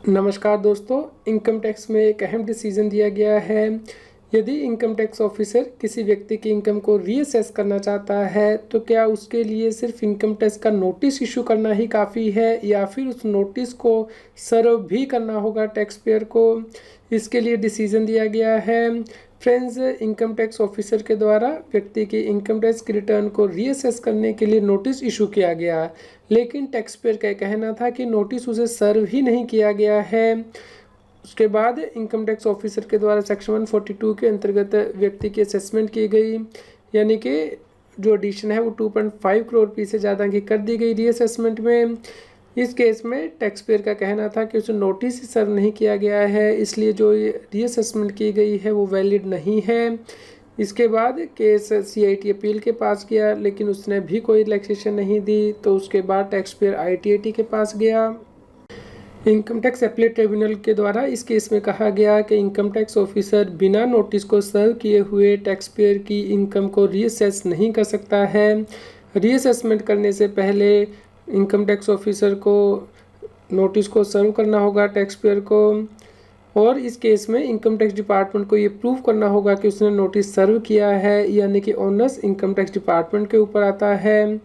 नमस्कार दोस्तों, income tax में एक अहम डिसीजन दिया गया है। यदि इनकम टैक्स ऑफिसर किसी व्यक्ति की इनकम को रीअसेस करना चाहता है तो क्या उसके लिए सिर्फ इनकम टैक्स का नोटिस इशू करना ही काफ़ी है या फिर उस नोटिस को सर्व भी करना होगा टैक्स पेयर को। इसके लिए डिसीजन दिया गया है। फ्रेंड्स, इनकम टैक्स ऑफिसर के द्वारा व्यक्ति की इनकम टैक्स की रिटर्न को रीअसेस करने के लिए नोटिस इशू किया गया, लेकिन टैक्स पेयर का कहना था कि नोटिस उसे सर्व ही नहीं किया गया है। उसके बाद इनकम टैक्स ऑफिसर के द्वारा सेक्शन 142 के अंतर्गत व्यक्ति की असेसमेंट की गई, यानी कि जो एडिशन है वो 2.5 करोड़ रुपये से ज़्यादा की कर दी गई रीअसेसमेंट में। इस केस में टैक्स पेयर का कहना था कि उसे नोटिस ही सर्व नहीं किया गया है, इसलिए जो रीअसेसमेंट की गई है वो वैलिड नहीं है। इसके बाद केस CIT अपील के पास गया, लेकिन उसने भी कोई रिलैक्सेशन नहीं दी। तो उसके बाद टैक्स पेयर ITAT के पास गया। इनकम टैक्स अपीलेट ट्रिब्यूनल के द्वारा इस केस में कहा गया कि इनकम टैक्स ऑफिसर बिना नोटिस को सर्व किए हुए टैक्स पेयर की इनकम को रीअसेस नहीं कर सकता है। रीअसेसमेंट करने से पहले इनकम टैक्स ऑफिसर को नोटिस को सर्व करना होगा टैक्स पेयर को, और इस केस में इनकम टैक्स डिपार्टमेंट को ये प्रूव करना होगा कि उसने नोटिस सर्व किया है, यानी कि ऑनर्स इनकम टैक्स डिपार्टमेंट के ऊपर आता है।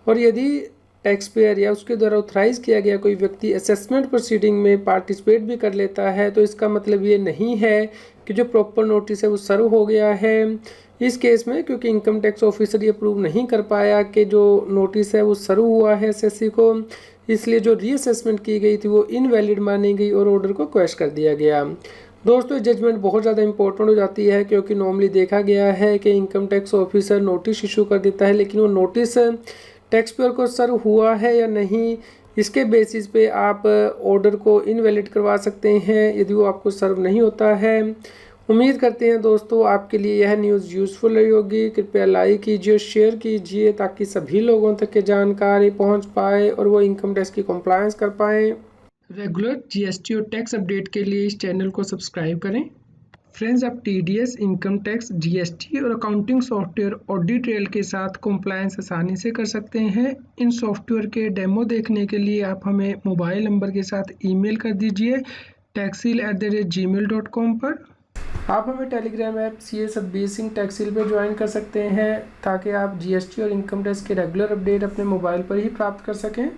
और यदि टैक्स पेयर या उसके द्वारा ऑथराइज किया गया कोई व्यक्ति असेसमेंट प्रोसीडिंग में पार्टिसिपेट भी कर लेता है तो इसका मतलब ये नहीं है कि जो प्रॉपर नोटिस है वो सर्व हो गया है। इस केस में क्योंकि इनकम टैक्स ऑफिसर ये प्रूव नहीं कर पाया कि जो नोटिस है वो सर्व हुआ है SSC को, इसलिए जो रीअसेसमेंट की गई थी वो इनवैलिड मानी गई और ऑर्डर को क्वैश कर दिया गया। दोस्तों, जजमेंट बहुत ज़्यादा इंपॉर्टेंट हो जाती है क्योंकि नॉर्मली देखा गया है कि income tax officer notice issue कर देता है, लेकिन वो नोटिस टैक्स पेयर को सर्व हुआ है या नहीं, इसके बेसिस पे आप ऑर्डर को इनवैलिड करवा सकते हैं यदि वो आपको सर्व नहीं होता है। उम्मीद करते हैं दोस्तों आपके लिए यह न्यूज़ यूज़फुल रही होगी। कृपया लाइक कीजिए, शेयर कीजिए ताकि सभी लोगों तक ये जानकारी पहुंच पाए और वो इनकम टैक्स की कंप्लायंस कर पाएँ। रेगुलर GST और टैक्स अपडेट के लिए इस चैनल को सब्सक्राइब करें। फ्रेंड्स, आप TDS, इनकम टैक्स, GST और अकाउंटिंग सॉफ्टवेयर ऑडिट ट्रेल के साथ कंप्लायंस आसानी से कर सकते हैं। इन सॉफ्टवेयर के डेमो देखने के लिए आप हमें मोबाइल नंबर के साथ ईमेल कर दीजिए taxil@gmail.com पर। आप हमें Telegram app CA Satbir Singh Taxil पर ज्वाइन कर सकते हैं ताकि आप GST और इनकम टैक्स के रेगुलर अपडेट अपने मोबाइल पर ही प्राप्त कर सकें।